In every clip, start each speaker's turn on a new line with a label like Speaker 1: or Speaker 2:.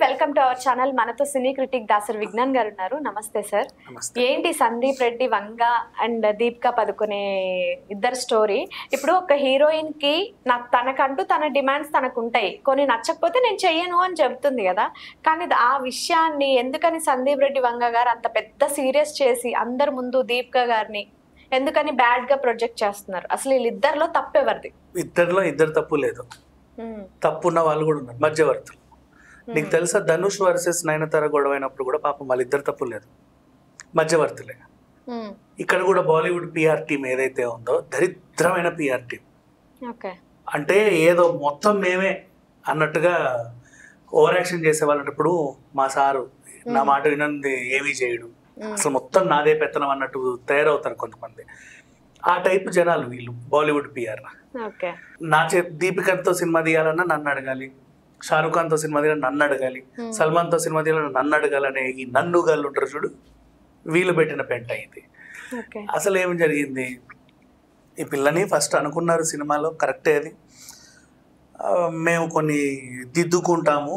Speaker 1: Welcome to our channel. మనతో సినీ critic Dasari Vignan గారు ఉన్నారు. నమస్తే సార్. ఏంటి సందీప్ రెడ్డి వంగ అండ్ దీపికా పదుకునే ఇద్దరు స్టోరీ? ఇప్పుడు ఒక హీరోయిన్ కి నాకు తనకంటూ తన డిమాండ్స్ తనకు ఉంటాయి, కొన్ని నచ్చకపోతే నేను చెయ్యను అని చెబుతుంది కదా. కానీ ఆ విషయాన్ని ఎందుకని సందీప్ రెడ్డి వంగ గారు అంత పెద్ద సీరియస్ చేసి అందరి ముందు దీపికా గారిని ఎందుకని బ్యాడ్ గా ప్రొజెక్ట్ చేస్తున్నారు? అసలు వీళ్ళిద్దరిలో తప్పు ఎవరిది?
Speaker 2: ఇద్దరిలో ఇద్దరు తప్పు లేదు, తప్పున్న వాళ్ళు కూడా ఉన్నారు మధ్యవర్తులు. నీకు తెలుసా, ధనుష్ వర్సెస్ నయనతార గొడవ అయినప్పుడు కూడా పాపం వాళ్ళిద్దరు తప్పు లేదు, మధ్యవర్తులే. ఇక్కడ కూడా బాలీవుడ్ పిఆర్ టీం ఏదైతే ఉందో దరిద్రమైన పిఆర్ టీం. అంటే ఏదో మొత్తం మేమే అన్నట్టుగా ఓవర్ యాక్షన్ చేసే వాళ్ళప్పుడు మా సారు నా మాట వినంది ఏమీ చేయడు, అసలు మొత్తం నాదే పెత్తనం అన్నట్టు తయారవుతారు కొంతమంది. ఆ టైప్ జనాలు వీళ్ళు బాలీవుడ్ పిఆర్. నా దీపికతో సినిమా తీయాలన్నా నన్ను అడగాలి, షారూఖ్ ఖాన్ తో సినిమా తీయాలని నన్ను అడగాలి, సల్మాన్ తో సినిమా తీయాలని నన్ను అడగాలనే ఈ నన్ను గాళ్ళు ఉంటారు చూడు, వీళ్ళు పెట్టిన పెంట ఇది. అసలు ఏం జరిగింది, ఈ పిల్లని ఫస్ట్ అనుకున్నారు సినిమాలో కరెక్టే అది, మేము కొన్ని దిద్దుకుంటాము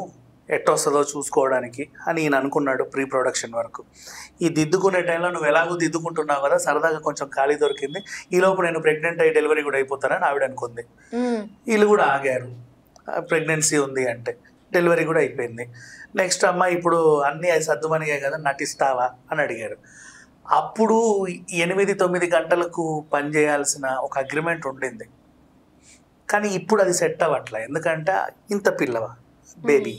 Speaker 2: ఎట్టొస్తుందో చూసుకోవడానికి అని ఈయన అనుకున్నాడు ప్రీ ప్రొడక్షన్ వరకు. ఈ దిద్దుకునే టైంలో నువ్వు ఎలాగో దిద్దుకుంటున్నావు కదా, సరదాగా కొంచెం ఖాళీ దొరికింది, ఈలోపు నేను ప్రెగ్నెంట్ అయ్యి డెలివరీ కూడా అయిపోతానని ఆవిడ అనుకుంది. వీళ్ళు కూడా ఆగారు, ప్రెగ్నెన్సీ ఉంది అంటే డెలివరీ కూడా అయిపోయింది. నెక్స్ట్ అమ్మ ఇప్పుడు అన్నీ సర్దుమనిగా కదా నటిస్తావా అని అడిగారు. అప్పుడు 8-9 గంటలకు పనిచేయాల్సిన ఒక అగ్రిమెంట్ ఉండింది, కానీ ఇప్పుడు అది సెట్ అవ్వట్లే. ఎందుకంటే ఇంత పిల్లవ బేబీ,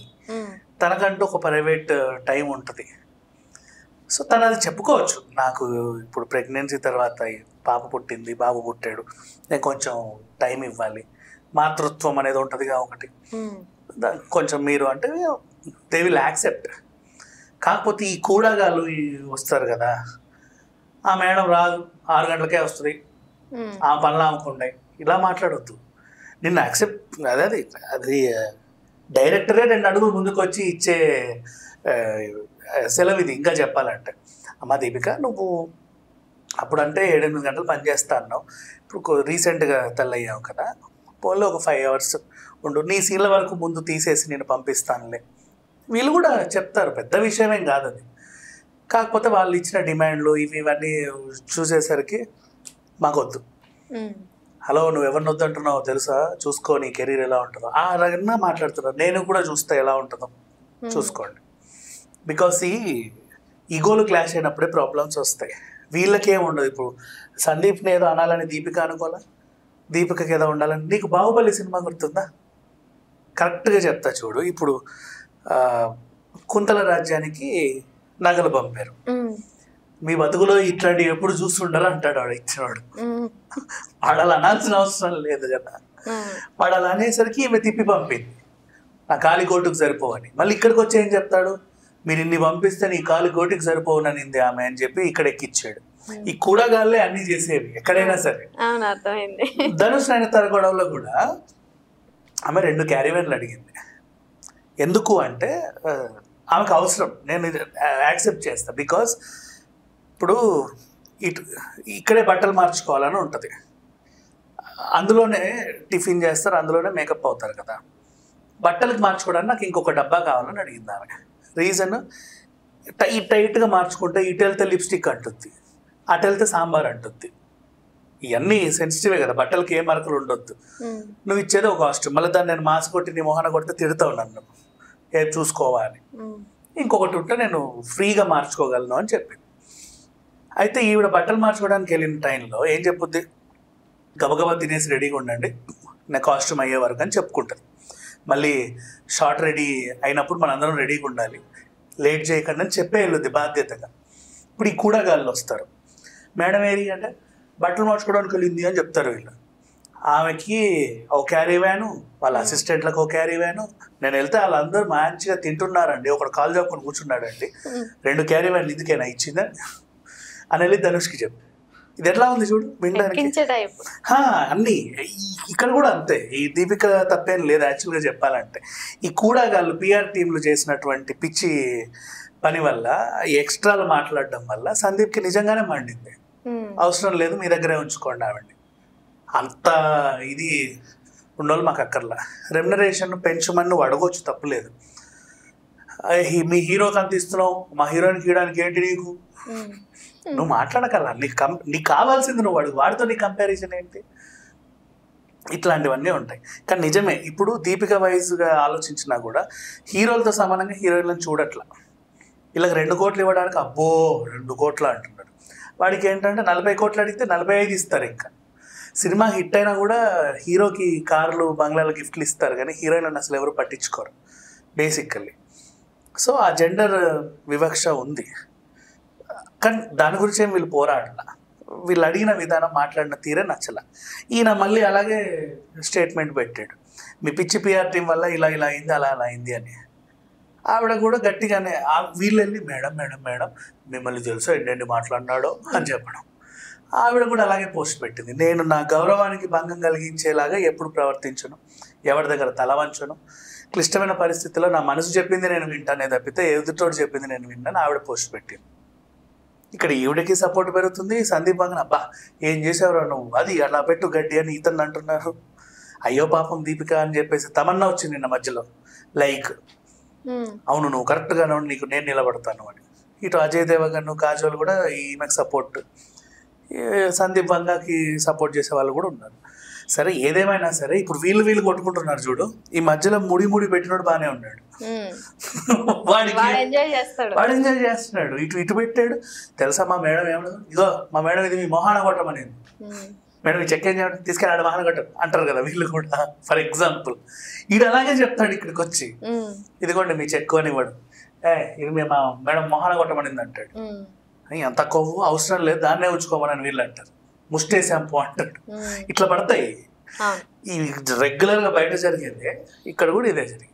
Speaker 2: తనకంటూ ఒక ప్రైవేట్ టైం ఉంటుంది. సో తను అది చెప్పుకోవచ్చు, నాకు ఇప్పుడు ప్రెగ్నెన్సీ తర్వాత పాప పుట్టింది, బాబు పుట్టాడు, నేను కొంచెం టైం ఇవ్వాలి, మాతృత్వం అనేది ఉంటుందిగా ఒకటి, కొంచెం మీరు అంటే దే విల్ యాక్సెప్ట్. కాకపోతే ఈ కూడగాళ్ళు వస్తారు కదా, ఆ మేడం రాదు 6 గంటలకే వస్తుంది, ఆ పనులు ఆమెకుండే, ఇలా మాట్లాడొద్దు. నిన్ను యాక్సెప్ట్ అది అది డైరెక్టరే 2 అడుగులు ముందుకు వచ్చి ఇచ్చే సెలవు ఇది. ఇంకా చెప్పాలంటే అమ్మ దీపిక, నువ్వు అప్పుడంటే 7-8 గంటలు పనిచేస్తా అన్నావు, ఇప్పుడు రీసెంట్గా తెల్లయ్యావు కదా, పోన్లో ఒక 5 అవర్స్ ఉండు, నీ సీన్ల వరకు ముందు తీసేసి నేను పంపిస్తానులే. వీళ్ళు కూడా చెప్తారు, పెద్ద విషయమేం కాదు అది. కాకపోతే వాళ్ళు ఇచ్చిన డిమాండ్లు ఇవన్నీ చూసేసరికి మాకొద్దు. హలో, నువ్వు ఎవరిని వద్దంటున్నావో తెలుసా, చూసుకో నీ కెరీర్ ఎలా ఉంటుందో, ఆ రకంగా మాట్లాడుతున్నారు. నేను కూడా చూస్తే ఎలా ఉంటుందో చూసుకోండి. బికాస్ ఈ ఈగోలు క్లాష్ అయినప్పుడే ప్రాబ్లమ్స్ వస్తాయి. వీళ్ళకేం ఉండదు. ఇప్పుడు సందీప్ని ఏదో అనాలని దీపిక అనుకోలే, దీపికకి ఏదో ఉండాలని. నీకు బాహుబలి సినిమా గుర్తుందా? కరెక్ట్గా చెప్తా చూడు. ఇప్పుడు కుంతల రాజ్యానికి నగలు పంపారు, మీ బతుకులో ఇట్లాంటివి ఎప్పుడు చూస్తుండరు అంటాడు వాడు ఇచ్చినవాడు. వాడు అలా అనాల్సిన అవసరం లేదు కదా, వాడు అలా అనేసరికి ఈమె తిప్పి పంపింది, నా కాలి కోటుకు సరిపోవని. మళ్ళీ ఇక్కడికి వచ్చి ఏం చెప్తాడు, మీరు ఇన్ని పంపిస్తే నీ కాలి కోటికి సరిపోవననింది ఆమె అని చెప్పి ఇక్కడ ఎక్కిచ్చాడు. ఈ కూడగాళ్ళే అన్ని చేసేవి ఎక్కడైనా సరే. ధనుష్ నయనతార గొడవలో కూడా ఆమె 2 క్యారీవేన్లు అడిగింది. ఎందుకు అంటే ఆమెకు అవసరం, నేను యాక్సెప్ట్ చేస్తా. బికాస్ ఇప్పుడు ఇక్కడే బట్టలు మార్చుకోవాలని ఉంటుంది, అందులోనే టిఫిన్ చేస్తారు, అందులోనే మేకప్ అవుతారు కదా. బట్టలకు మార్చుకోవడానికి నాకు ఇంకొక డబ్బా కావాలని అడిగింది ఆమె. రీజన్, టైట్గా మార్చుకుంటే ఇటు వెళ్తే లిప్స్టిక్ అంటుంది, అటు వెళ్తే సాంబార్ అంటుంది. ఇవన్నీ సెన్సిటివే కదా, బట్టలకి ఏ మరకలు ఉండొద్దు. నువ్వు ఇచ్చేది ఒక కాస్ట్యూమ్, మళ్ళీ దాన్ని నేను మాస్క్ కొట్టి నీ మొహన కొడితే తిడతావు నన్ను, ఏది చూసుకోవాలి. ఇంకొకటి ఉంటే నేను ఫ్రీగా మార్చుకోగలను అని చెప్పింది. అయితే ఈవిడ బట్టలు మార్చుకోవడానికి వెళ్ళిన టైంలో ఏం చెప్పుద్ది, గబగబా తినేసి రెడీగా ఉండండి నా కాస్ట్యూమ్ అయ్యే వరకు అని చెప్పుకుంటుంది. మళ్ళీ షార్ట్ రెడీ అయినప్పుడు మనందరం రెడీగా ఉండాలి, లేట్ చేయకండి అని చెప్పే వెళ్ళొద్ది బాధ్యతగా. ఇప్పుడు ఈ కూడగాళ్ళు వస్తారు, మేడం ఏరి అంటే బట్టలు మార్చుకోవడానికి వెళ్ళింది అని చెప్తారు వీళ్ళు. ఆమెకి ఒక క్యారీ వ్యాను, వాళ్ళ అసిస్టెంట్లకు ఒక క్యారీ వ్యాను. నేను వెళ్తే వాళ్ళందరూ మంచిగా తింటున్నారండి, ఒకడు కాలు చెప్పుకొని కూర్చున్నాడండి, 2 క్యారీ వ్యాన్లు ఇందుకేనా ఇచ్చిందా అని వెళ్ళి ధనుష్కి చెప్పి. ఇది ఎట్లా ఉంది చూడు వినడానికి. అన్నీ ఇక్కడ కూడా అంతే, ఈ దీపిక తప్పేం లేదు యాక్చువల్గా చెప్పాలంటే. ఈ కూడగాళ్ళు పిఆర్ టీంలు చేసినటువంటి పిచ్చి పని వల్ల, ఎక్స్ట్రాలు మాట్లాడడం వల్ల సందీప్కి నిజంగానే మండింది. అవసరం లేదు, మీ దగ్గరే ఉంచుకోండి ఆవిడ్ని, అంత ఇది ఉన్నోళ్ళు మాకు అక్కర్లా. రెమ్యునరేషన్ పెంచమని నువ్వు అడగొచ్చు, తప్పులేదు. మీ హీరోకి అంత ఇస్తున్నావు, మా హీరోయిన్కి ఇవ్వడానికి ఏంటి నీకు? నువ్వు మాట్లాడగల, నీకు కావాల్సింది నువ్వు వాడు, వాడితో నీ కంపారిజన్ ఏంటి? ఇట్లాంటివన్నీ ఉంటాయి. కానీ నిజమే, ఇప్పుడు దీపిక వైజ్గా ఆలోచించినా కూడా హీరోలతో సమానంగా హీరోయిన్లను చూడట్లా. వీళ్ళకి 2 కోట్లు ఇవ్వడానికి అబ్బో 2 కోట్లు అంటున్నాడు. వాడికి ఏంటంటే 40 కోట్లు అడిగితే 45 ఇస్తారు. ఇంకా సినిమా హిట్ అయినా కూడా హీరోకి కార్లు బంగ్లాలు గిఫ్ట్లు ఇస్తారు, కానీ హీరోయిన్లను అసలు ఎవరు పట్టించుకోరు బేసికల్లీ. సో ఆ జెండర్ వివక్ష ఉంది, కానీ దాని గురించి ఏం వీళ్ళు పోరాడలా. వీళ్ళు అడిగిన విధానం, మాట్లాడిన తీరే నచ్చల. ఈయన మళ్ళీ అలాగే స్టేట్మెంట్ పెట్టాడు, మీ పిచ్చి పిఆర్ టీం వల్ల ఇలా ఇలా అయింది, అలా అలా అయింది అని. ఆవిడ కూడా గట్టిగానే వీళ్ళు వెళ్ళి మేడం మేడం మేడం మిమ్మల్ని తెలుసో ఎన్ని మాట్లాడినాడో అని చెప్పడం. ఆవిడ కూడా అలాగే పోస్ట్ పెట్టింది, నేను నా గౌరవానికి భంగం కలిగించేలాగా ఎప్పుడు ప్రవర్తించను, ఎవరి దగ్గర తల వంచను, క్లిష్టమైన పరిస్థితుల్లో నా మనసు చెప్పింది నేను వింటానే తప్పితే ఎదుటోడు చెప్పింది నేను విన్నాను ఆవిడ పోస్ట్ పెట్టింది. ఇక్కడ ఈవిడకి సపోర్ట్ పెరుగుతుంది. సందీప్ బంగన్ అబ్బా ఏం చేసావురా నువ్వు, అది అలా పెట్టు గడ్డి అని ఇతను అంటున్నారు. అయ్యో పాపం దీపిక అని చెప్పేసి తమన్నా వచ్చింది నిన్న మధ్యలో, లైక్ అవును నువ్వు కరెక్ట్గానే ఉండి నీకు నేను నిలబడతాను అని. ఇటు అజయ్ దేవగన్ కాజోల్ కూడా ఈమెకు సపోర్ట్, సందీప్ బంగాకి సపోర్ట్ చేసే వాళ్ళు కూడా ఉన్నారు. సరే ఏదేమైనా సరే ఇప్పుడు వీళ్ళు కొట్టుకుంటున్నారు చూడు. ఈ మధ్యలో ముడి పెట్టినోడు బాగానే ఉన్నాడు, వాడు ఎంజాయ్ చేస్తున్నాడు. ఇటు పెట్టాడు తెలుసా, మా మేడం ఏమన్నా ఇదో మా మేడం ఇది మీ మొహాన కొట్టమనేది, మేడం ఈ చెక్ ఏం చేయడం తీసుకెళ్ళాడు మొహాన కొట్టం అంటారు కదా వీళ్ళు కూడా. ఫర్ ఎగ్జాంపుల్ ఈడు అలాగే చెప్తాడు ఇక్కడికి వచ్చి, ఇదిగోండి మీ చెక్ అని ఇవ్వడు, ఇది మా మేడం మొహాన కొట్టమనింది అంటాడు. అంత కొవ్వు అవసరం లేదు, దాన్నే ఉంచుకోమని వీళ్ళు అంటారు. ముస్టే షాంపూ అంటాడు. ఇట్లా పడతాయి. ఈ రెగ్యులర్గా బయట జరిగేది ఇక్కడ కూడా ఇదే జరిగింది.